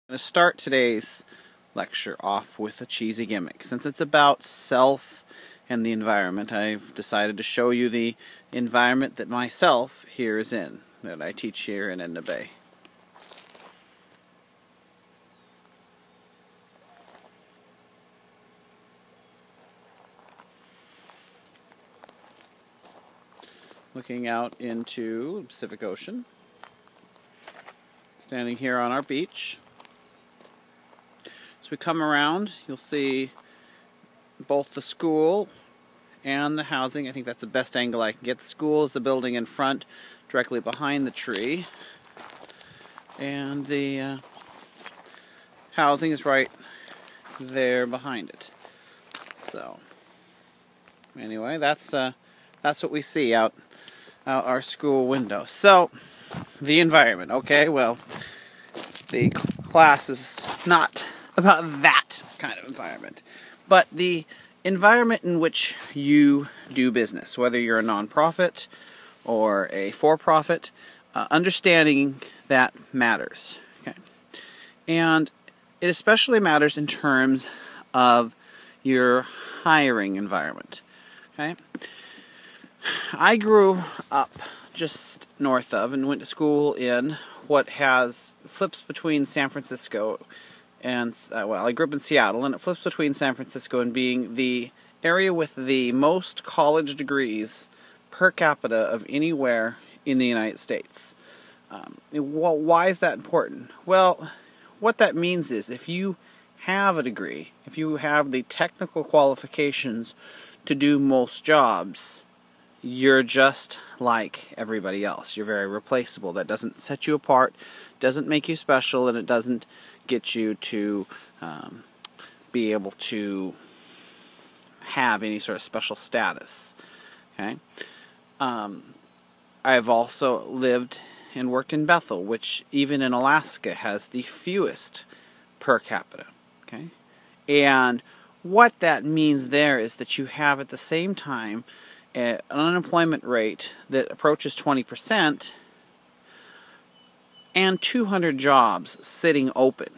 I'm going to start today's lecture off with a cheesy gimmick. Since it's about self and the environment, I've decided to show you the environment that myself here is in, that I teach here in Edna Bay. Looking out into the Pacific Ocean, standing here on our beach. As we come around, you'll see both the school and the housing. I think that's the best angle I can get. The school is the building in front, directly behind the tree. And the housing is right there behind it. So, anyway, that's what we see out our school window. So, the environment. Okay, well, the class is not about that kind of environment, but the environment in which you do business, whether you're a nonprofit or a for-profit, understanding that matters. Okay, and it especially matters in terms of your hiring environment. Okay, I grew up just north of and went to school in what flips between San Francisco and, well, I grew up in Seattle, and it flips between San Francisco and being the area with the most college degrees per capita of anywhere in the United States. Why is that important? Well, what that means is if you have a degree, if you have the technical qualifications to do most jobs, you're just like everybody else. You're very replaceable. That doesn't set you apart, doesn't make you special, and it doesn't get you to be able to have any sort of special status. Okay. I've also lived and worked in Bethel, which even in Alaska has the fewest per capita. Okay. And what that means there is that you have at the same time an unemployment rate that approaches 20% and 200 jobs sitting open.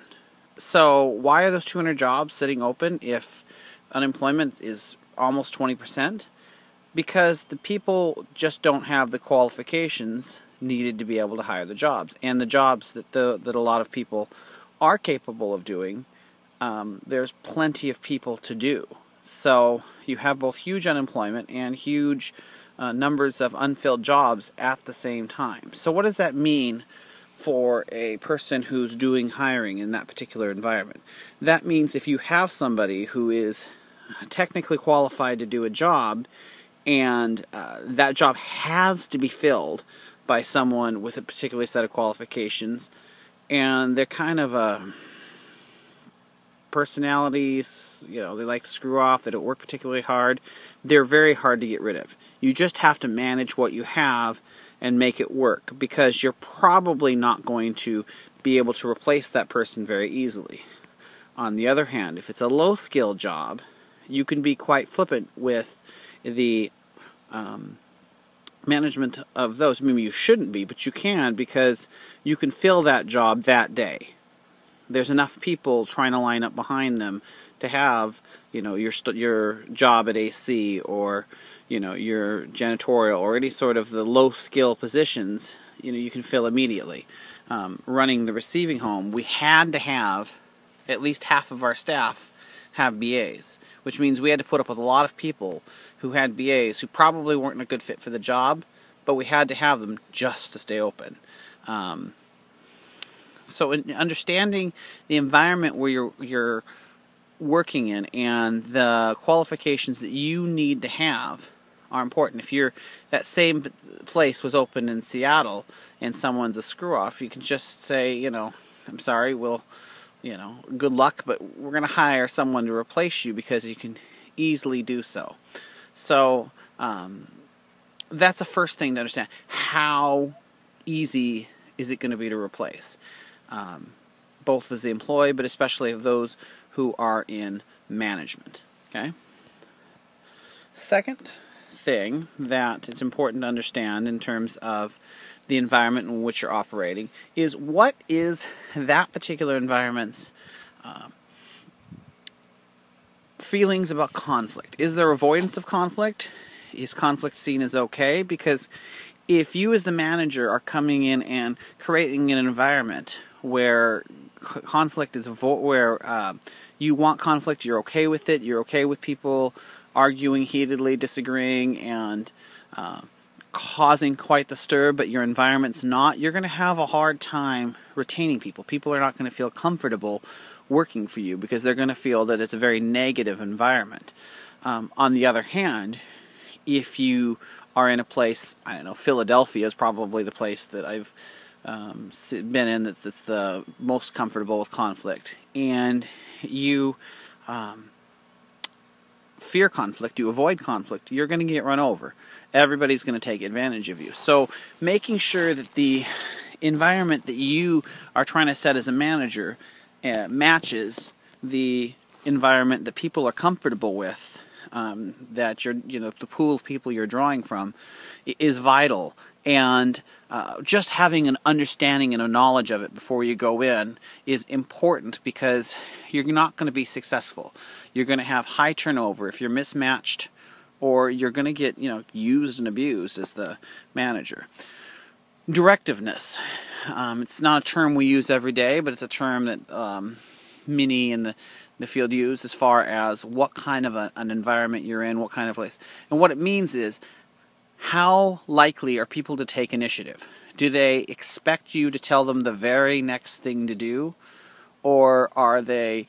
So why are those 200 jobs sitting open if unemployment is almost 20%? Because the people just don't have the qualifications needed to be able to hire the jobs. And the jobs that a lot of people are capable of doing, there's plenty of people to do. So you have both huge unemployment and huge numbers of unfilled jobs at the same time. So what does that mean for a person who's doing hiring in that particular environment? That means if you have somebody who is technically qualified to do a job, and that job has to be filled by someone with a particular set of qualifications, and they're kind of a personalities, they like to screw off, they don't work particularly hard, they're very hard to get rid of. You just have to manage what you have and make it work, because you're probably not going to be able to replace that person very easily. On the other hand, if it's a low-skill job, you can be quite flippant with the management of those. Maybe you shouldn't be, but you can, because you can fill that job that day. There's enough people trying to line up behind them to have, your job at AC or, your janitorial or any sort of the low-skill positions, you can fill immediately. Running the receiving home, we had to have at least half of our staff have BAs, which means we had to put up with a lot of people who had BAs who probably weren't a good fit for the job, but we had to have them just to stay open. So in understanding the environment where you're working in and the qualifications that you need to have are important. If that same place was open in Seattle and someone's a screw-off, you can just say, I'm sorry, good luck, but we're going to hire someone to replace you, because you can easily do so. So that's the first thing to understand. How easy is it going to be to replace? Both as the employee, but especially of those who are in management. Okay. Second thing that it's important to understand in terms of the environment in which you're operating is what is that particular environment's feelings about conflict. Is there avoidance of conflict? Is conflict seen as okay? Because if you as the manager are coming in and creating an environment where conflict is where you want conflict, you're okay with it, you're okay with people arguing heatedly, disagreeing, and causing quite the stir, but your environment's not, you're going to have a hard time retaining people. People are not going to feel comfortable working for you because they're going to feel that it's a very negative environment. On the other hand, if you are in a place, I don't know, Philadelphia is probably the place that I've been in that's the most comfortable with conflict, and you fear conflict, you avoid conflict, you're going to get run over. Everybody's going to take advantage of you. So making sure that the environment that you are trying to set as a manager matches the environment that people are comfortable with, that you're, the pool of people you're drawing from, is vital. And just having an understanding and a knowledge of it before you go in is important, because you're not going to be successful. You're going to have high turnover if you're mismatched, or you're going to get used and abused as the manager. Directiveness. It's not a term we use every day, but it's a term that many in the field use as far as what kind of an environment you're in, what kind of place. And what it means is, how likely are people to take initiative? Do they expect you to tell them the very next thing to do? Or are they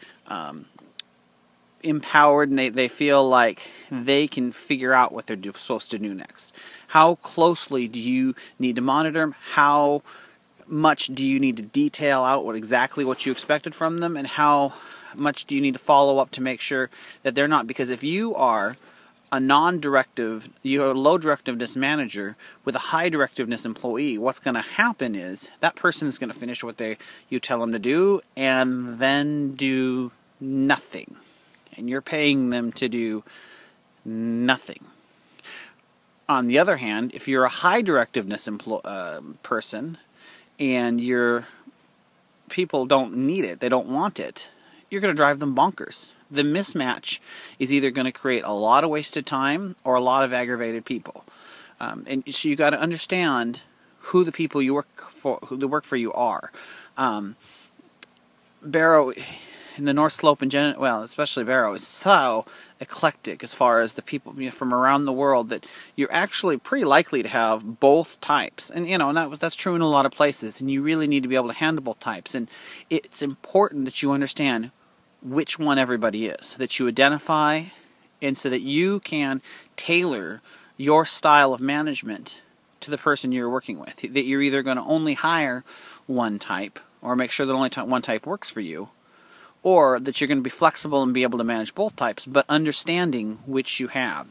empowered and they feel like they can figure out what they're supposed to do next? How closely do you need to monitor them? How much do you need to detail out exactly what you expected from them? And how much do you need to follow up to make sure that they're not? Because if you are a non-directive, you're a low directiveness manager with a high directiveness employee, what's going to happen is that person is going to finish what you tell them to do and then do nothing. And you're paying them to do nothing. On the other hand, if you're a high directiveness person and your people don't need it, they don't want it, you're going to drive them bonkers. The mismatch is either going to create a lot of wasted time or a lot of aggravated people. And so you got to understand who the people you work for, who the work for you are. Barrow, in the North Slope, especially Barrow, is so eclectic as far as the people from around the world that you're actually pretty likely to have both types. And that's true in a lot of places. And you really need to be able to handle both types. And it's important that you understand which one everybody is, that you identify, and so that you can tailor your style of management to the person you're working with. That you're either going to only hire one type, or make sure that only one type works for you, or that you're going to be flexible and be able to manage both types, but understanding which you have.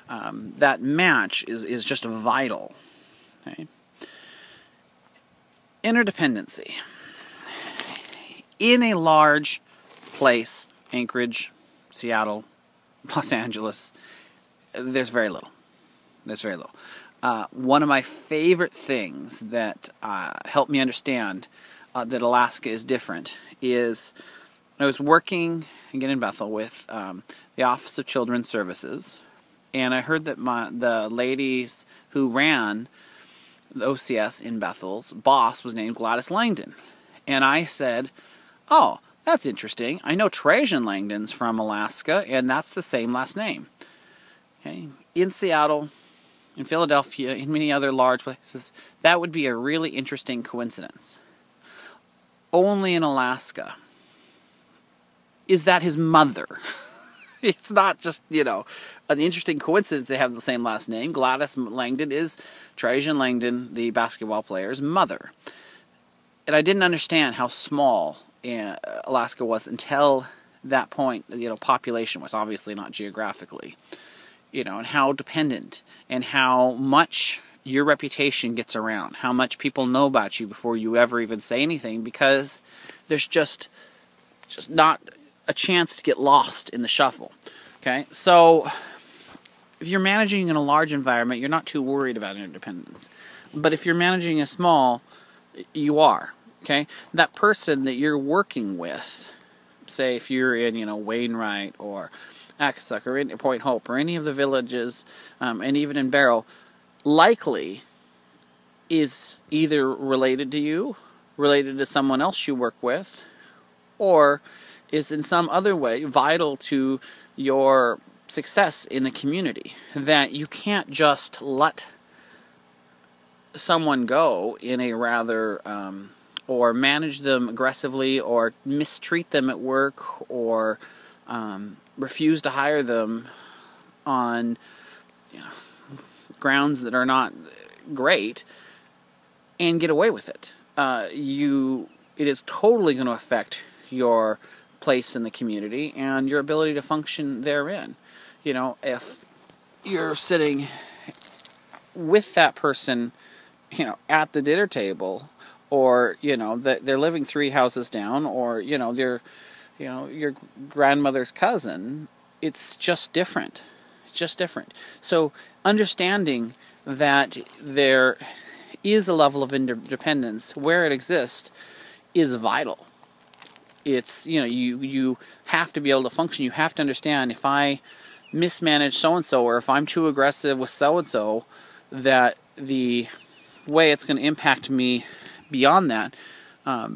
That match is just vital. Okay? Interdependency. In a large place, Anchorage, Seattle, Los Angeles, there's very little. One of my favorite things that helped me understand that Alaska is different is I was working again in Bethel with the Office of Children's Services, and I heard that the ladies who ran the OCS in Bethel's boss was named Gladys Langdon. And I said, oh, that's interesting. I know Trajan Langdon's from Alaska, and that's the same last name. Okay, in Seattle, in Philadelphia, in many other large places, that would be a really interesting coincidence. Only in Alaska is that his mother. It's not just, an interesting coincidence they have the same last name. Gladys Langdon is Trajan Langdon, the basketball player's mother. And I didn't understand how small Alaska was until that point. Population was obviously not geographically, and how dependent and how much your reputation gets around, how much people know about you before you ever even say anything, because there's just not a chance to get lost in the shuffle. Okay, so if you're managing in a large environment, you're not too worried about interdependence. But if you're managing a small, you are. Okay, that person that you're working with, say if you're in, Wainwright or Akasuk or in Point Hope or any of the villages, and even in Barrow, likely is either related to you, related to someone else you work with, or is in some other way vital to your success in the community, that you can't just let someone go in a rather or manage them aggressively, or mistreat them at work, or refuse to hire them on grounds that are not great, and get away with it. It is totally going to affect your place in the community and your ability to function therein. If you're sitting with that person, at the dinner table, or that they're living 3 houses down, or they're your grandmother's cousin, it's just different. It's just different. So understanding that there is a level of interdependence where it exists is vital. It's you have to be able to function. You have to understand, if I mismanage so and so, or if I'm too aggressive with so and so, that the way it's going to impact me beyond that, I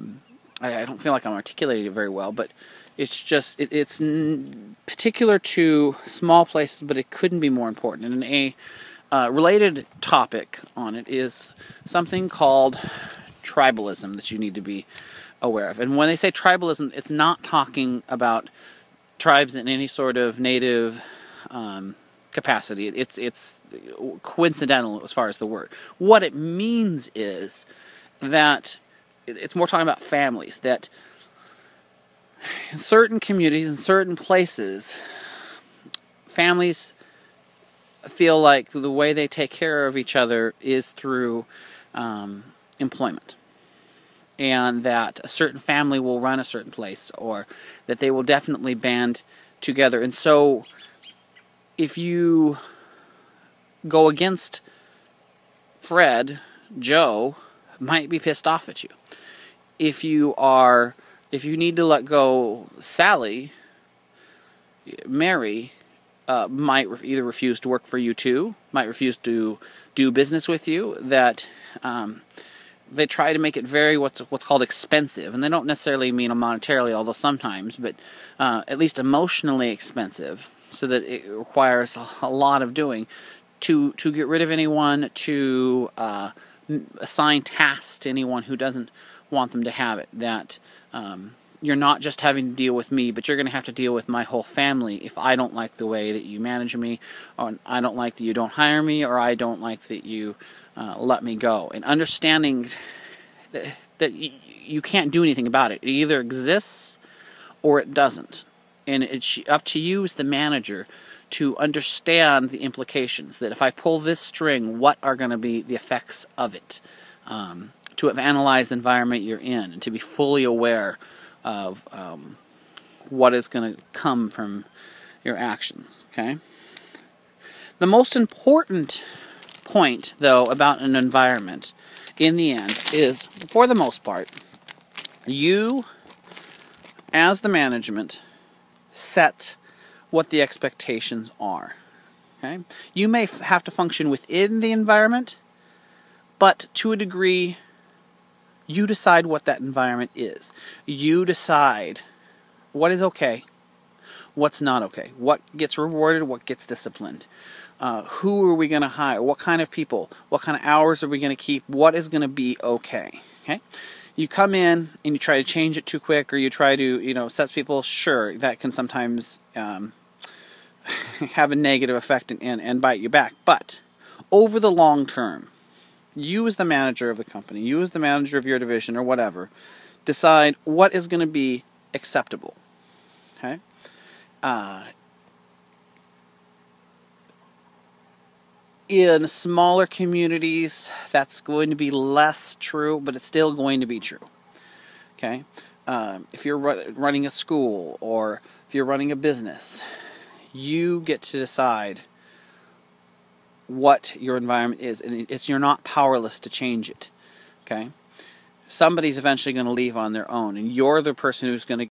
don't feel like I'm articulating it very well, but it's just, it's particular to small places, but it couldn't be more important. And a related topic on it is something called tribalism that you need to be aware of. And when they say tribalism, it's not talking about tribes in any sort of native capacity. It's coincidental as far as the word. What it means is that it's more talking about families, that in certain communities, in certain places, families feel like the way they take care of each other is through employment, and that a certain family will run a certain place, or that they will definitely band together. And so if you go against Fred, Joe might be pissed off at you. If you need to let go Sally, Mary might either refuse to work for you too, might refuse to do business with you, that they try to make it very what's called expensive, and they don't necessarily mean monetarily, although sometimes, but at least emotionally expensive, so that it requires a lot of doing to get rid of anyone, to assign tasks to anyone who doesn't want them to have it. That you're not just having to deal with me, but you're going to have to deal with my whole family if I don't like the way that you manage me, or I don't like that you don't hire me, or I don't like that you let me go. And understanding that you can't do anything about it. It either exists or it doesn't. And it's up to you as the manager to understand the implications, that if I pull this string, what are going to be the effects of it. To have analyzed the environment you're in, and to be fully aware of what is going to come from your actions. Okay. The most important point, though, about an environment, in the end, is, for the most part, you, as the management, set what the expectations are. Okay. You may have to function within the environment, but to a degree, you decide what that environment is. You decide what is okay, what's not okay, what gets rewarded, what gets disciplined. Who are we going to hire? What kind of people? What kind of hours are we going to keep? What is going to be okay? Okay. You come in and you try to change it too quick, or you try to, set people. Sure, that can sometimes have a negative effect and bite you back. But over the long term, you as the manager of the company, you as the manager of your division or whatever, decide what is going to be acceptable. Okay? In smaller communities, that's going to be less true, but it's still going to be true. Okay? If you're running a school, or if you're running a business, you get to decide what your environment is, and you're not powerless to change it. Okay? Somebody's eventually going to leave on their own, and you're the person who's going to